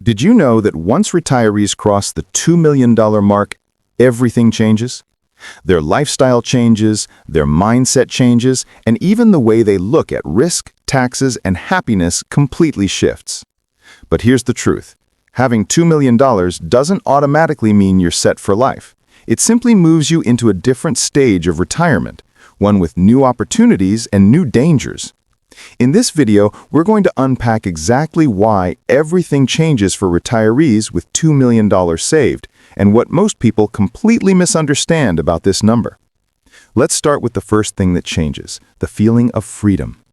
Did you know that once retirees cross the $2 million mark, everything changes? Their lifestyle changes, their mindset changes, and even the way they look at risk, taxes, and happiness completely shifts. But here's the truth. Having $2 million doesn't automatically mean you're set for life. It simply moves you into a different stage of retirement, one with new opportunities and new dangers. In this video, we're going to unpack exactly why everything changes for retirees with $2 million saved, and what most people completely misunderstand about this number. Let's start with the first thing that changes, the feeling of freedom.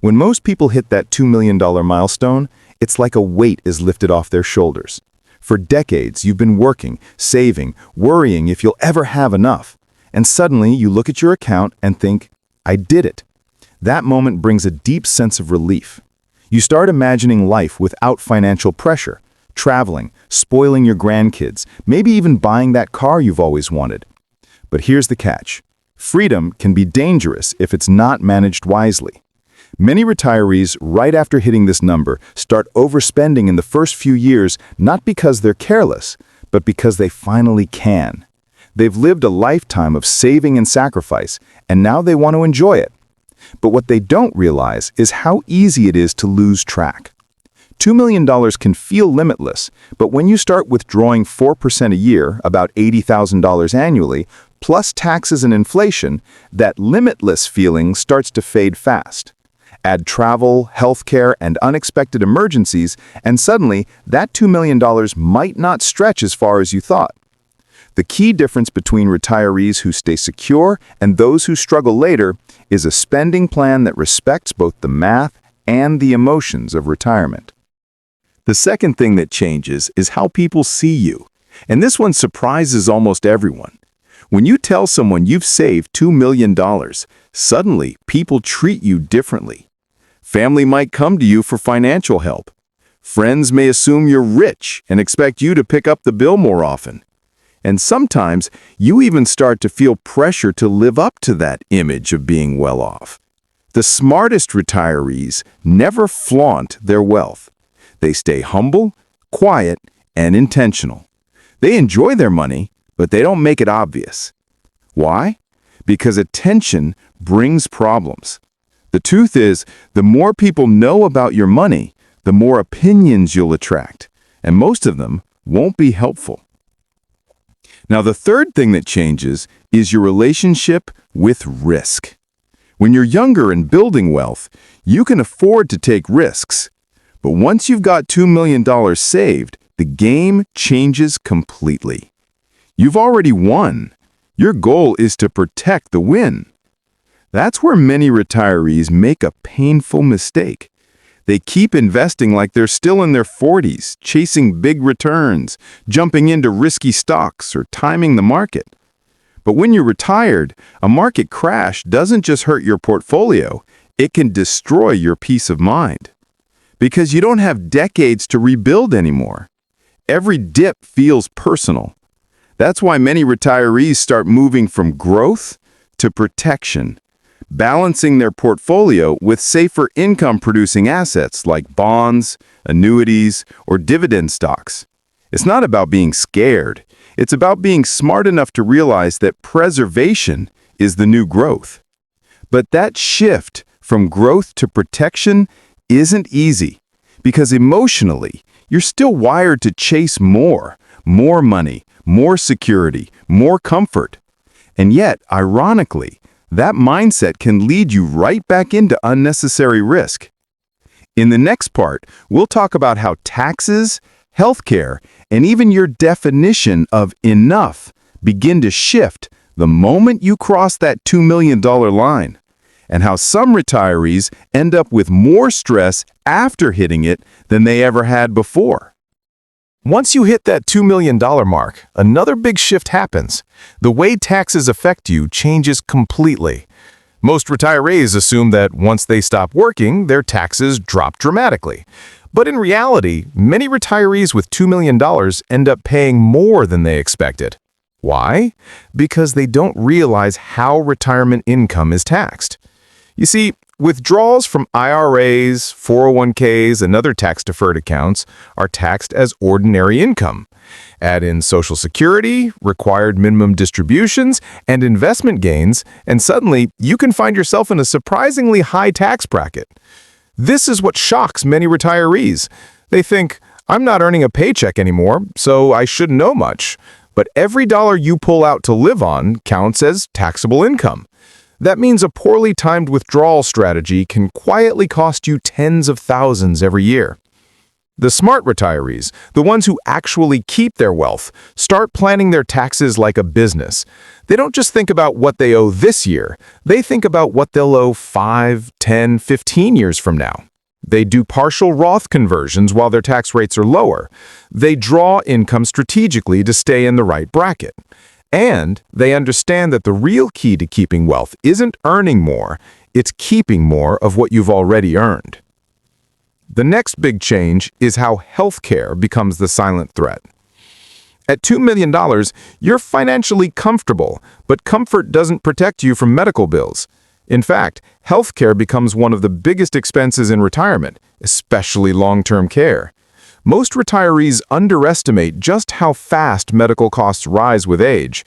When most people hit that $2 million milestone, it's like a weight is lifted off their shoulders. For decades, you've been working, saving, worrying if you'll ever have enough. And suddenly, you look at your account and think, I did it. That moment brings a deep sense of relief. You start imagining life without financial pressure, traveling, spoiling your grandkids, maybe even buying that car you've always wanted. But here's the catch. Freedom can be dangerous if it's not managed wisely. Many retirees, right after hitting this number, start overspending in the first few years, not because they're careless, but because they finally can. They've lived a lifetime of saving and sacrifice, and now they want to enjoy it. But what they don't realize is how easy it is to lose track. $2 million can feel limitless, but when you start withdrawing 4% a year, about $80,000 annually, plus taxes and inflation, that limitless feeling starts to fade fast. Add travel, healthcare, and unexpected emergencies, and suddenly that $2 million might not stretch as far as you thought. The key difference between retirees who stay secure and those who struggle later is a spending plan that respects both the math and the emotions of retirement. The second thing that changes is how people see you, and this one surprises almost everyone. When you tell someone you've saved $2 million, suddenly people treat you differently. Family might come to you for financial help. Friends may assume you're rich and expect you to pick up the bill more often. And sometimes you even start to feel pressure to live up to that image of being well off. The smartest retirees never flaunt their wealth. They stay humble, quiet, and intentional. They enjoy their money, but they don't make it obvious. Why? Because attention brings problems. The truth is, the more people know about your money, the more opinions you'll attract, and most of them won't be helpful. Now, the third thing that changes is your relationship with risk. When you're younger and building wealth, you can afford to take risks. But once you've got $2 million saved, the game changes completely. You've already won. Your goal is to protect the win. That's where many retirees make a painful mistake. They keep investing like they're still in their 40s, chasing big returns, jumping into risky stocks, or timing the market. But when you're retired, a market crash doesn't just hurt your portfolio, it can destroy your peace of mind. Because you don't have decades to rebuild anymore. Every dip feels personal. That's why many retirees start moving from growth to protection, balancing their portfolio with safer income-producing assets like bonds, annuities, or dividend stocks. It's not about being scared. It's about being smart enough to realize that preservation is the new growth. But that shift from growth to protection isn't easy, because emotionally, you're still wired to chase more money, more security, more comfort. And yet, ironically, that mindset can lead you right back into unnecessary risk. In the next part, we'll talk about how taxes, healthcare, and even your definition of enough begin to shift the moment you cross that $2 million line, and how some retirees end up with more stress after hitting it than they ever had before. Once you hit that $2 million mark, another big shift happens. The way taxes affect you changes completely. Most retirees assume that once they stop working, their taxes drop dramatically. But in reality, many retirees with $2 million end up paying more than they expected. Why? Because they don't realize how retirement income is taxed. You see, withdrawals from IRAs, 401ks, and other tax-deferred accounts are taxed as ordinary income. Add in Social Security, required minimum distributions, and investment gains, and suddenly you can find yourself in a surprisingly high tax bracket. This is what shocks many retirees. They think, I'm not earning a paycheck anymore, so I shouldn't know much. But every dollar you pull out to live on counts as taxable income. That means a poorly timed withdrawal strategy can quietly cost you tens of thousands every year. The smart retirees, the ones who actually keep their wealth, start planning their taxes like a business. They don't just think about what they owe this year, they think about what they'll owe 5, 10, 15 years from now. They do partial Roth conversions while their tax rates are lower. They draw income strategically to stay in the right bracket. And they understand that the real key to keeping wealth isn't earning more, it's keeping more of what you've already earned. The next big change is how healthcare becomes the silent threat. At $2 million, you're financially comfortable, but comfort doesn't protect you from medical bills. In fact, healthcare becomes one of the biggest expenses in retirement, especially long-term care. Most retirees underestimate just how fast medical costs rise with age.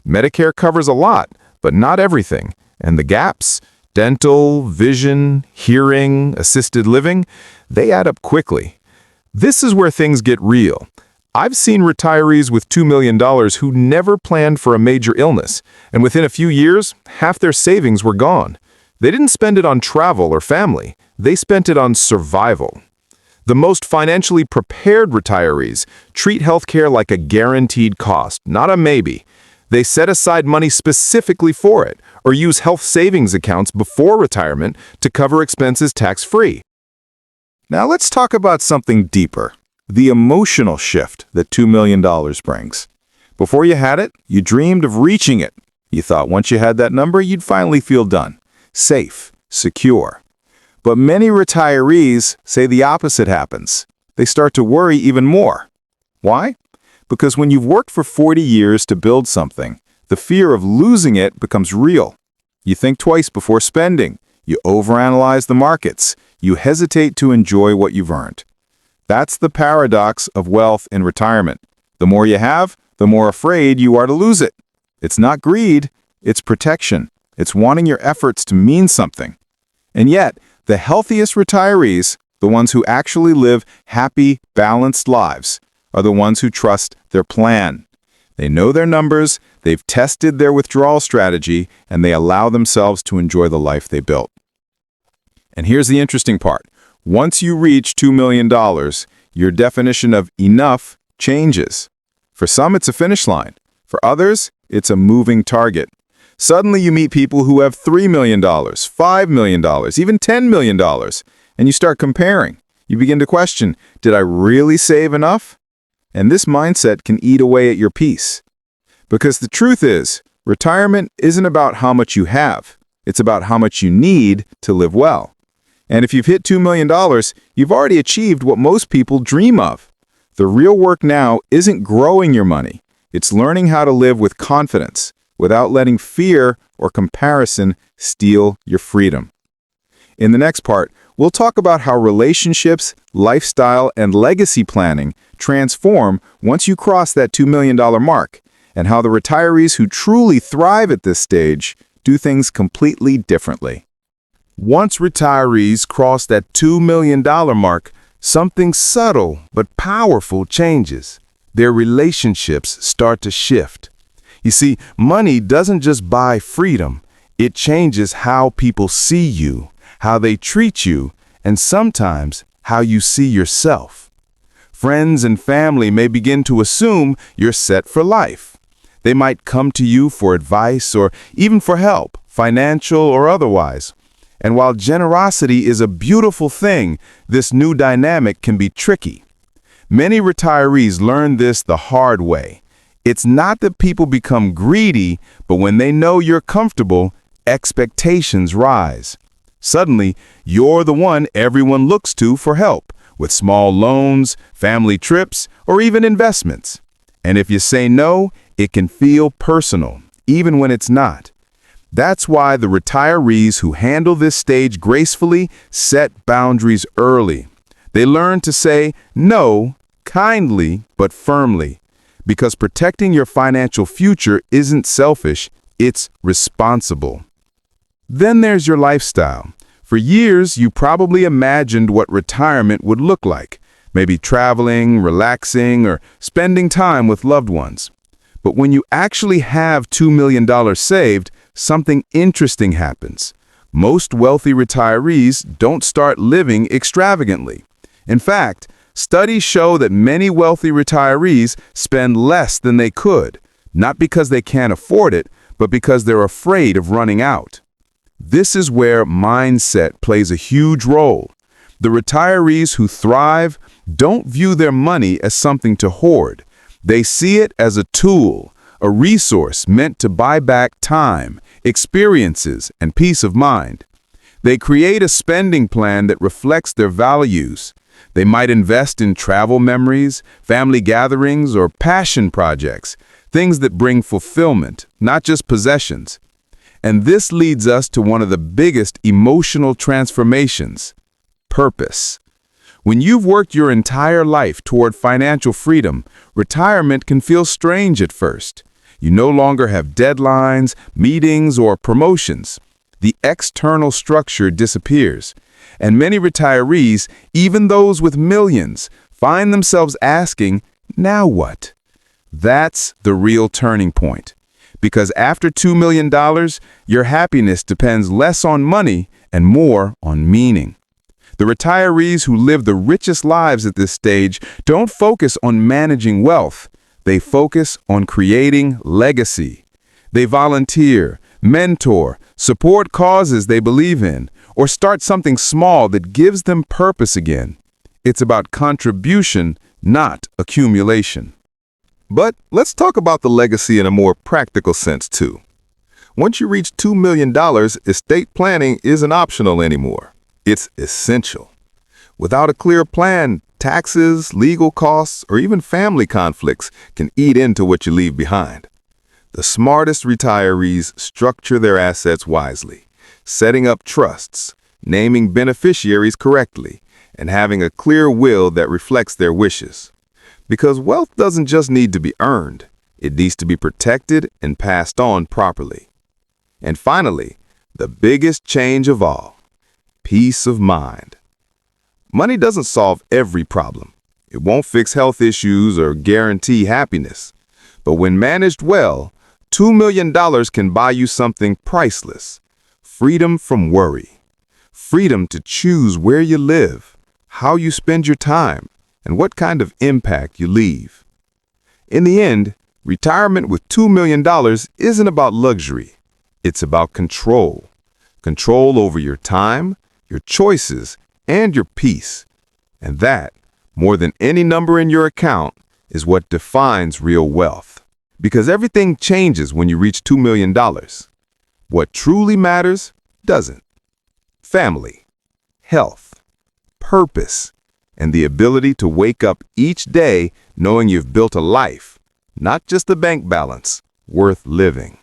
Medicare covers a lot, but not everything, and the gaps, dental, vision, hearing, assisted living, they add up quickly. This is where things get real. I've seen retirees with $2 million who never planned for a major illness, and within a few years, half their savings were gone. They didn't spend it on travel or family. They spent it on survival. The most financially prepared retirees treat healthcare like a guaranteed cost, not a maybe. They set aside money specifically for it, or use health savings accounts before retirement to cover expenses tax-free. Now let's talk about something deeper, the emotional shift that $2 million brings. Before you had it, you dreamed of reaching it. You thought once you had that number, you'd finally feel done, safe, secure. But many retirees say the opposite happens. They start to worry even more. Why? Because when you've worked for 40 years to build something, the fear of losing it becomes real. You think twice before spending. You overanalyze the markets. You hesitate to enjoy what you've earned. That's the paradox of wealth in retirement. The more you have, the more afraid you are to lose it. It's not greed, it's protection. It's wanting your efforts to mean something. And yet, the healthiest retirees, the ones who actually live happy, balanced lives, are the ones who trust their plan. They know their numbers, they've tested their withdrawal strategy, and they allow themselves to enjoy the life they built. And here's the interesting part. Once you reach $2 million, your definition of enough changes. For some, it's a finish line. For others, it's a moving target. Suddenly you meet people who have $3 million, $5 million, even $10 million, and you start comparing. You begin to question, did I really save enough? And this mindset can eat away at your peace. Because the truth is, retirement isn't about how much you have. It's about how much you need to live well. And if you've hit $2 million, you've already achieved what most people dream of. The real work now isn't growing your money. It's learning how to live with confidence, without letting fear or comparison steal your freedom. In the next part, we'll talk about how relationships, lifestyle, and legacy planning transform once you cross that $2 million mark, and how the retirees who truly thrive at this stage do things completely differently. Once retirees cross that $2 million mark, something subtle but powerful changes. Their relationships start to shift. You see, money doesn't just buy freedom. It changes how people see you, how they treat you, and sometimes how you see yourself. Friends and family may begin to assume you're set for life. They might come to you for advice or even for help, financial or otherwise. And while generosity is a beautiful thing, this new dynamic can be tricky. Many retirees learn this the hard way. It's not that people become greedy, but when they know you're comfortable, expectations rise. Suddenly, you're the one everyone looks to for help, with small loans, family trips, or even investments. And if you say no, it can feel personal, even when it's not. That's why the retirees who handle this stage gracefully set boundaries early. They learn to say no kindly but firmly, because protecting your financial future isn't selfish, it's responsible. Then there's your lifestyle. For years, you probably imagined what retirement would look like, maybe traveling, relaxing, or spending time with loved ones. But when you actually have $2 million saved, something interesting happens. Most wealthy retirees don't start living extravagantly. In fact, studies show that many wealthy retirees spend less than they could, not because they can't afford it, but because they're afraid of running out. This is where mindset plays a huge role. The retirees who thrive don't view their money as something to hoard. They see it as a tool, a resource meant to buy back time, experiences, and peace of mind. They create a spending plan that reflects their values. They might invest in travel memories, family gatherings, or passion projects, things that bring fulfillment, not just possessions. And this leads us to one of the biggest emotional transformations: purpose. When you've worked your entire life toward financial freedom, retirement can feel strange at first. You no longer have deadlines, meetings, or promotions. The external structure disappears. And many retirees, even those with millions, find themselves asking, now what? That's the real turning point. Because after $2 million, your happiness depends less on money and more on meaning. The retirees who live the richest lives at this stage don't focus on managing wealth. They focus on creating legacy. They volunteer, mentor, support causes they believe in, or start something small that gives them purpose again. It's about contribution, not accumulation. But let's talk about the legacy in a more practical sense, too. Once you reach $2 million, estate planning isn't optional anymore. It's essential. Without a clear plan, taxes, legal costs, or even family conflicts can eat into what you leave behind. The smartest retirees structure their assets wisely, setting up trusts, naming beneficiaries correctly, and having a clear will that reflects their wishes. Because wealth doesn't just need to be earned, it needs to be protected and passed on properly. And finally, the biggest change of all: peace of mind. Money doesn't solve every problem. It won't fix health issues or guarantee happiness. But when managed well, $2 million can buy you something priceless: freedom from worry, freedom to choose where you live, how you spend your time, and what kind of impact you leave. In the end, retirement with $2 million isn't about luxury. It's about control. Control over your time, your choices, and your peace. And that, more than any number in your account, is what defines real wealth. Because everything changes when you reach $2 million. What truly matters doesn't. Family, health, purpose, and the ability to wake up each day knowing you've built a life, not just a bank balance, worth living.